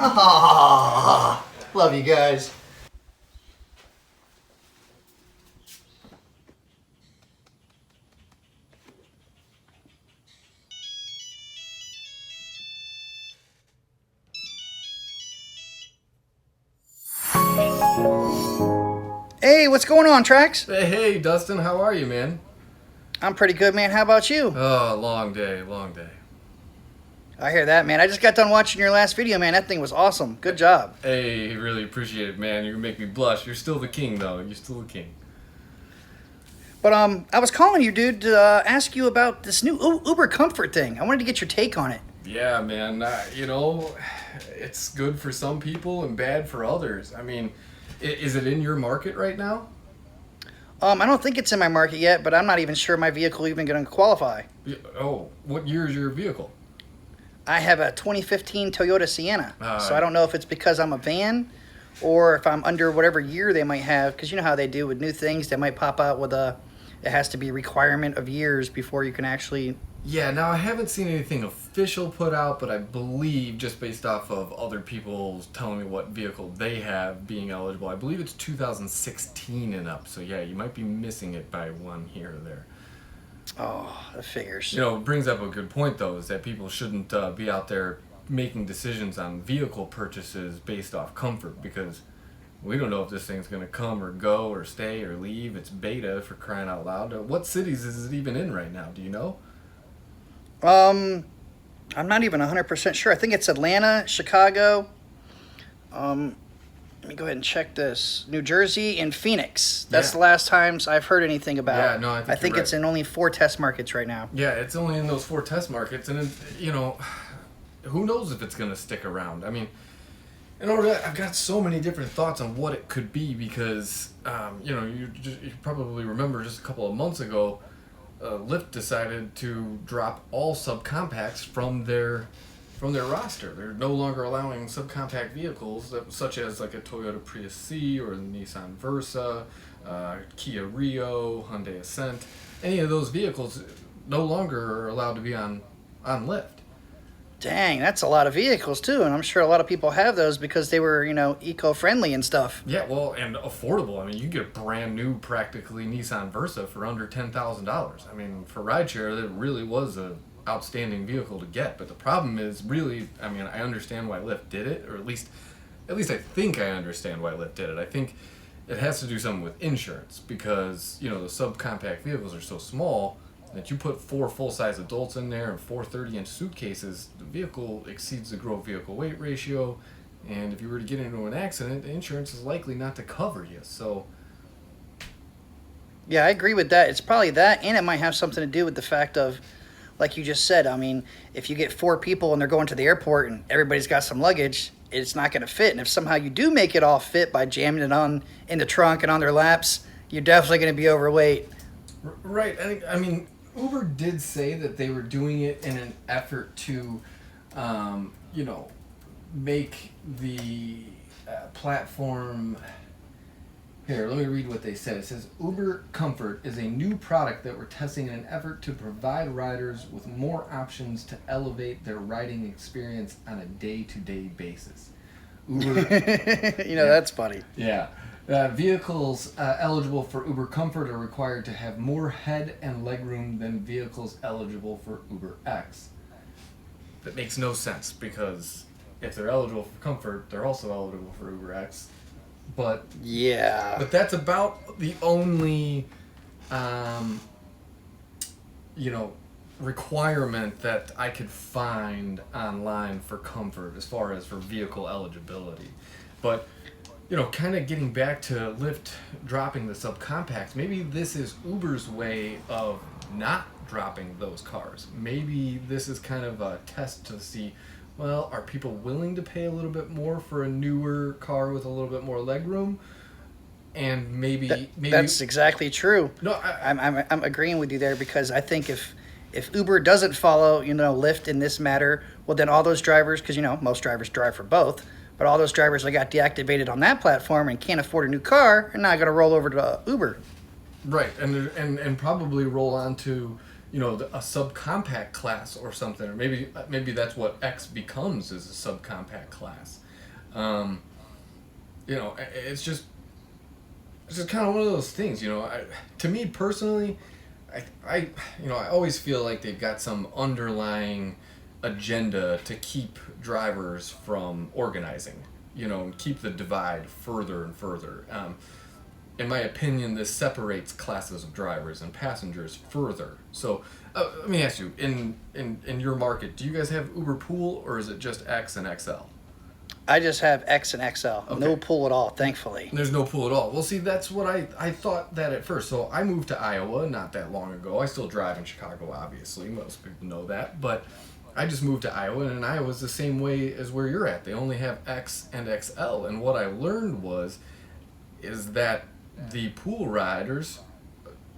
Ah, love you guys. Hey, what's going on, Trax? Hey, Dustin, how are you, man? I'm pretty good, man. How about you? Oh, long day, long day. I hear that, man. I just got done watching your last video, man. That thing was awesome. Good job. Hey, really appreciate it, man. You make me blush. You're still the king, though. You're still the king. But I was calling you, dude, to ask you about this new Uber Comfort thing. I wanted to get your take on it. Yeah, man. It's good for some people and bad for others. I mean, is it in your market right now? I don't think it's in my market yet, but I'm not even sure my vehicle even going to qualify. Oh, what year is your vehicle? I have a 2015 Toyota Sienna, so I don't know if it's because I'm a van or if I'm under whatever year they might have, because you know how they do with new things. They might pop out with it has to be a requirement of years before you can actually... Yeah, now I haven't seen anything official put out, but I believe, just based off of other people telling me what vehicle they have being eligible, I believe it's 2016 and up. So yeah, you might be missing it by one here or there. Oh, that figures. It brings up a good point, though, is that people shouldn't be out there making decisions on vehicle purchases based off comfort, because we don't know if this thing's going to come or go or stay or leave. It's beta, for crying out loud. What cities is it even in right now? Do you know? I'm not even 100% sure. I think it's Atlanta, Chicago. Let me go ahead and check this. New Jersey and Phoenix. That's the last times I've heard anything about. Yeah, no, I think it's in only 4 test markets right now. Yeah, it's only in those 4 test markets, and who knows if it's going to stick around. I mean, I've got so many different thoughts on what it could be, because you probably remember just a couple of months ago, Lyft decided to drop all subcompacts from their roster. They're no longer allowing subcompact vehicles such as like a Toyota Prius C or a Nissan Versa, Kia Rio, Hyundai Ascent. Any of those vehicles no longer are allowed to be on Lyft. Dang, that's a lot of vehicles too, and I'm sure a lot of people have those because they were, eco-friendly and stuff. Yeah, well, and affordable. I mean, you get a brand new, practically Nissan Versa for under $10,000. I mean, for rideshare, that really was a outstanding vehicle to get. But the problem is, really, I mean, I understand why Lyft did it, or at least I think I understand why Lyft did it. I think it has to do something with insurance, because the subcompact vehicles are so small that you put 4 full-size adults in there and 4 30-inch suitcases, the vehicle exceeds the gross vehicle weight ratio, and if you were to get into an accident, the insurance is likely not to cover you. So yeah, I agree with that. It's probably that, and it might have something to do with the fact of, like you just said, I mean, if you get 4 people and they're going to the airport and everybody's got some luggage, it's not going to fit. And if somehow you do make it all fit by jamming it on in the trunk and on their laps, you're definitely going to be overweight. Right. I mean, Uber did say that they were doing it in an effort to, make the platform... Here, let me read what they said. It says, Uber Comfort is a new product that we're testing in an effort to provide riders with more options to elevate their riding experience on a day-to-day basis. Uber... That's funny. Yeah. Vehicles eligible for Uber Comfort are required to have more head and legroom than vehicles eligible for Uberx. That makes no sense, because if they're eligible for Comfort, they're also eligible for Uberx. But that's about the only requirement that I could find online for Comfort as far as for vehicle eligibility. But kind of getting back to Lyft dropping the subcompacts, maybe this is Uber's way of not dropping those cars. Maybe this is kind of a test to see, well, are people willing to pay a little bit more for a newer car with a little bit more legroom? And maybe that's exactly true. No, I'm agreeing with you there, because I think if Uber doesn't follow Lyft in this matter, well, then all those drivers, because most drivers drive for both, but all those drivers that got deactivated on that platform and can't afford a new car are not going to roll over to Uber. Right, and probably roll on to a subcompact class or something, or maybe that's what X becomes, is a subcompact class. You know, it's just kind of one of those things. You know, to me personally, I always feel like they've got some underlying agenda to keep drivers from organizing, you know, and keep the divide further and further. In my opinion, this separates classes of drivers and passengers further. So let me ask you, in your market, do you guys have Uber Pool, or is it just X and XL? I just have X and XL. Okay. No pool at all, thankfully. There's no pool at all. Well, see, that's what I thought that at first. So I moved to Iowa not that long ago. I still drive in Chicago, obviously. Most people know that. But I just moved to Iowa, and Iowa's the same way as where you're at. They only have X and XL. And what I learned is that the pool riders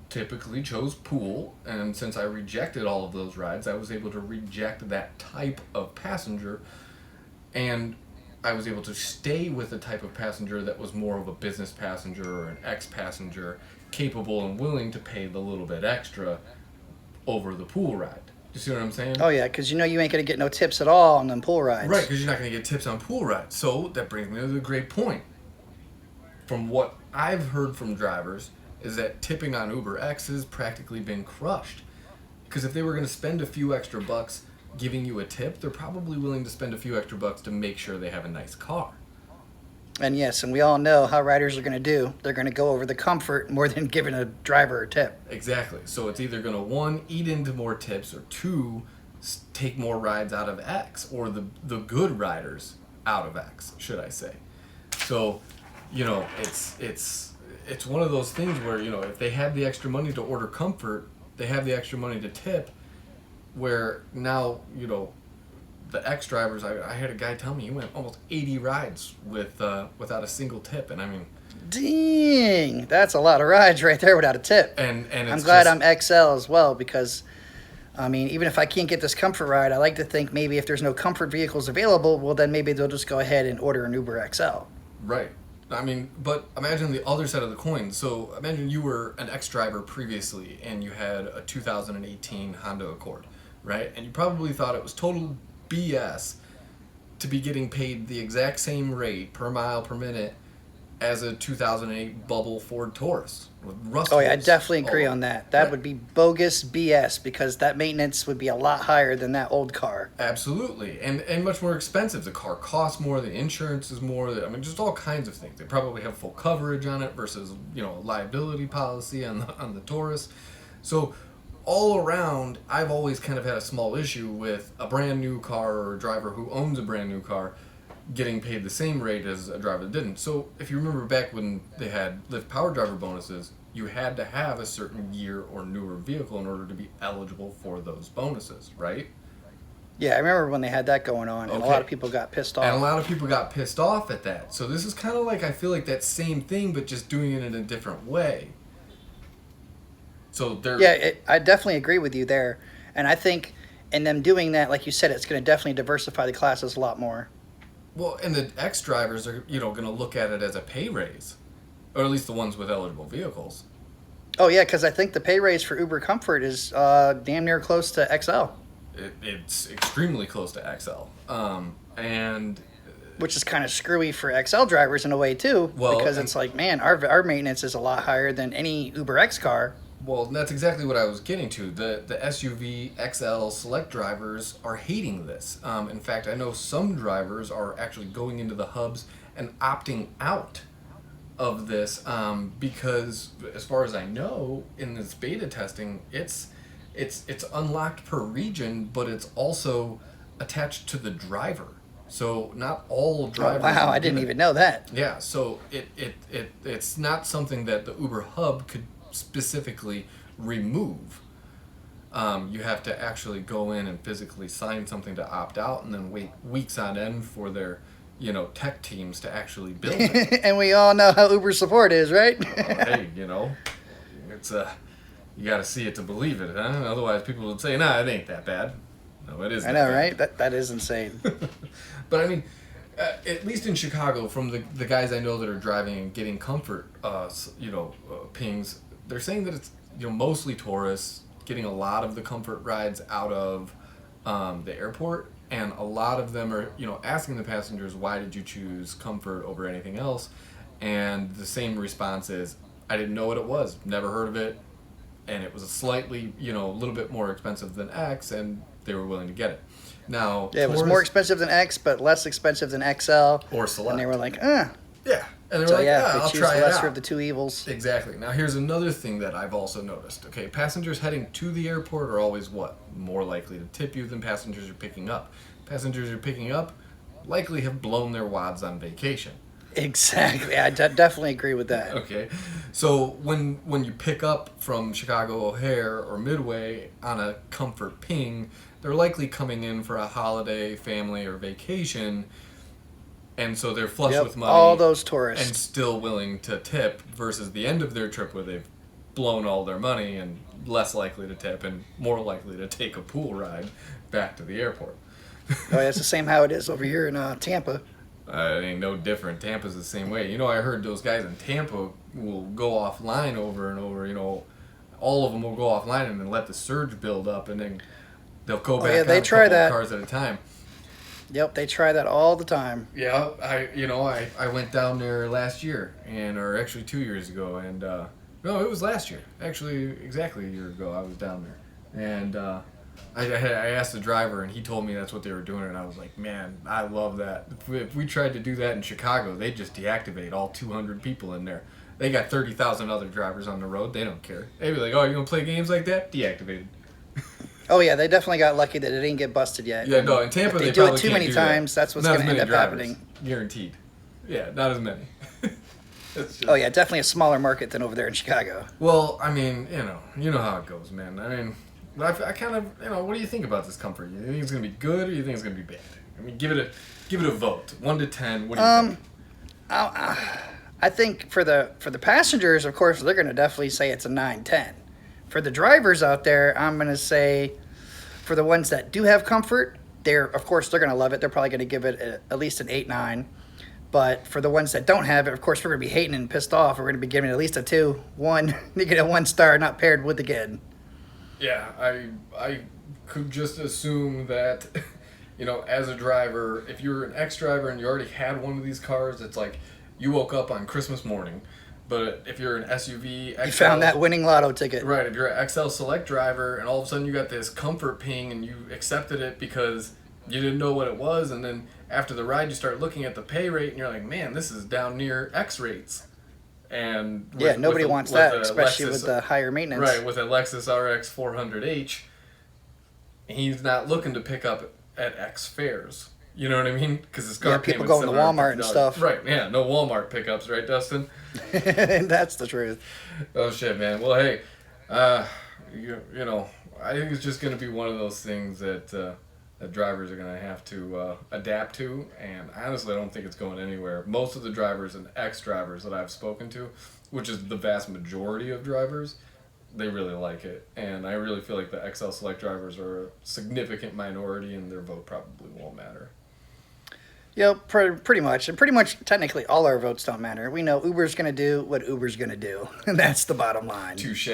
typically chose pool. And since I rejected all of those rides, I was able to reject that type of passenger. And I was able to stay with the type of passenger that was more of a business passenger or an ex-passenger, capable and willing to pay the little bit extra over the pool ride. You see what I'm saying? Oh, yeah, because you know you ain't going to get no tips at all on them pool rides. Right, because you're not going to get tips on pool rides. So that brings me to the great point. From what I've heard from drivers is that tipping on Uberx has practically been crushed. Because if they were going to spend a few extra bucks giving you a tip, they're probably willing to spend a few extra bucks to make sure they have a nice car. And yes, and we all know how riders are going to do. They're going to go over the comfort more than giving a driver a tip. Exactly. So it's either going to, one, eat into more tips, or two, take more rides out of X, or the good riders out of X, should I say. So, you know, it's one of those things where, you know, if they had the extra money to order comfort, they have the extra money to tip, where now, you know, the X drivers, I had a guy tell me he went almost 80 rides without a single tip, and I mean, dang, that's a lot of rides right there without a tip. And I'm glad I'm XL as well, because I mean, even if I can't get this comfort ride, I like to think maybe if there's no comfort vehicles available, well then maybe they'll just go ahead and order an Uberxl. Right. I mean, but imagine the other side of the coin. So imagine you were an X driver previously and you had a 2018 Honda Accord, right? And you probably thought it was total BS to be getting paid the exact same rate per mile per minute as a 2008 bubble Ford Taurus with rust. Oh yeah, I definitely agree on that. That would be bogus BS, because that maintenance would be a lot higher than that old car. Absolutely, and much more expensive. The car costs more, the insurance is more. I mean, just all kinds of things. They probably have full coverage on it versus, you know, a liability policy on the Taurus. So all around, I've always kind of had a small issue with a brand new car or a driver who owns a brand new car getting paid the same rate as a driver that didn't. So if you remember back when they had Lyft Power Driver bonuses, you had to have a certain year or newer vehicle in order to be eligible for those bonuses, right? Yeah, I remember when they had that going on, and a lot of people got pissed off. And a lot of people got pissed off at that. So this is kind of like, I feel like that same thing, but just doing it in a different way. So they're... Yeah, I definitely agree with you there. And I think in them doing that, like you said, it's going to definitely diversify the classes a lot more. Well, and the X drivers are, you know, going to look at it as a pay raise, or at least the ones with eligible vehicles. Oh yeah, because I think the pay raise for Uber Comfort is damn near close to XL. It's extremely close to XL, and which is kind of screwy for XL drivers in a way too, because it's like, man, our maintenance is a lot higher than any UberX car. Well, that's exactly what I was getting to. The SUV XL select drivers are hating this. In fact, I know some drivers are actually going into the hubs and opting out of this because, as far as I know, in this beta testing, it's unlocked per region, but it's also attached to the driver. So not all drivers. Oh, wow, I didn't even know that. Yeah, so it's not something that the Uber hub could specifically remove. You have to actually go in and physically sign something to opt out, and then wait weeks on end for their, you know, tech teams to actually build it. And we all know how Uber support is, right? Hey, you know, it's you got to see it to believe it, huh? Otherwise, people would say, "Nah, it ain't that bad." No, it is. I know, right? That is insane. But I mean, at least in Chicago, from the guys I know that are driving and getting comfort, pings, they're saying that it's, you know, mostly tourists getting a lot of the comfort rides out of the airport, and a lot of them are, asking the passengers, why did you choose comfort over anything else? And the same response is, I didn't know what it was, never heard of it, and it was a slightly, a little bit more expensive than X, and they were willing to get it. Now, yeah, it was more expensive than X, but less expensive than XL. Or Select. And they were like, Yeah. And they were So like, yeah, I'll they choose try the it lesser out. of the two evils. Exactly. Now, here's another thing that I've also noticed. Okay, passengers heading to the airport are always what? More likely to tip you than passengers you're picking up. Passengers you're picking up likely have blown their wads on vacation. Exactly. I definitely agree with that. Okay, so when you pick up from Chicago O'Hare or Midway on a comfort ping, they're likely coming in for a holiday, family, or vacation, and so they're flush with money. All those tourists. And still willing to tip versus the end of their trip where they've blown all their money and less likely to tip and more likely to take a pool ride back to the airport. Oh, yeah, it's the same how it is over here in Tampa. It ain't no different. Tampa's the same way. I heard those guys in Tampa will go offline over and over. All of them will go offline and then let the surge build up, and then they'll go back yeah, they on a try couple that. of cars at a time. Yep, they try that all the time. Yeah, I went down there last year, or actually 2 years ago, and no, it was last year. Actually, exactly a year ago, I was down there, and I asked the driver, and he told me that's what they were doing, and I was like, man, I love that. If we tried to do that in Chicago, they'd just deactivate all 200 people in there. They got 30,000 other drivers on the road. They don't care. They'd be like, oh, you gonna play games like that? Deactivated. Oh yeah, they definitely got lucky that it didn't get busted yet. Yeah, no, in Tampa if they do it probably too can't many do times. That's what's Not going as to end many up drivers, happening. Guaranteed. Yeah, not as many. It's just, Oh yeah, definitely a smaller market than over there in Chicago. well, I mean, you know how it goes, man. I mean, I kind of, what do you think about this comfort? You think it's gonna be good, or you think it's gonna be bad? I mean, give it a vote, 1 to 10. What do you think? I think for the passengers, of course, they're going to definitely say it's a 9-10. For the drivers out there, I'm going to say, for the ones that do have comfort, of course they're going to love it. They're probably going to give it at least an 8-9. But for the ones that don't have it, of course, we're going to be hating and pissed off. We're going to be giving it at least a 2, 1. You get a 1 star, not paired with again. Yeah, I could just assume that, as a driver, if you're an ex-driver and you already had one of these cars, it's like you woke up on Christmas morning. But if you're an SUV, XL, You found that winning lotto ticket. right? If you're an XL Select driver and all of a sudden you got this comfort ping and you accepted it because you didn't know what it was, and then after the ride you start looking at the pay rate and you're like, man, this is down near X rates. And Yeah, nobody wants that, especially with the higher maintenance. Right, with a Lexus RX 400H, he's not looking to pick up at X fares. You know what I mean? Because his car people payment's going to Walmart and $750. stuff. Right, yeah, no Walmart pickups, right, Dustin? That's the truth. Oh, shit, man. Well, hey, I think it's just going to be one of those things that drivers are going to have to adapt to, and honestly, I don't think it's going anywhere. Most of the drivers and ex-drivers that I've spoken to, which is the vast majority of drivers, they really like it, and I really feel like the XL Select drivers are a significant minority, and their vote probably won't matter. Yep, pretty much. And pretty much, technically, all our votes don't matter. We know Uber's going to do what Uber's going to do, and that's the bottom line. Touche.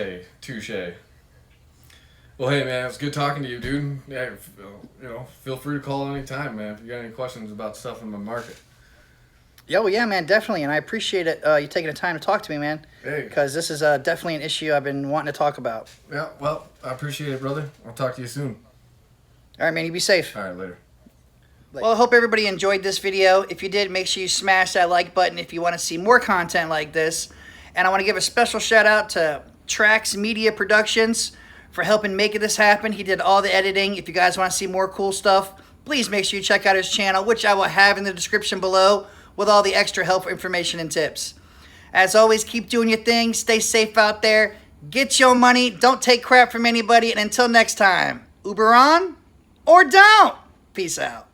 Well, hey, man, it's good talking to you, dude. Yeah, feel free to call anytime, man, if you got any questions about stuff in the market. Yeah, man, definitely. And I appreciate it, you taking the time to talk to me, man. Hey. Because this is definitely an issue I've been wanting to talk about. Yeah, well, I appreciate it, brother. I'll talk to you soon. All right, man, you be safe. All right, later. Well, I hope everybody enjoyed this video. If you did, make sure you smash that like button if you want to see more content like this. And I want to give a special shout out to Trax Media Productions for helping make this happen. He did all the editing. If you guys want to see more cool stuff, please make sure you check out his channel, which I will have in the description below with all the extra helpful information and tips. As always, keep doing your thing. Stay safe out there. Get your money. Don't take crap from anybody. And until next time, Uber on or don't. Peace out.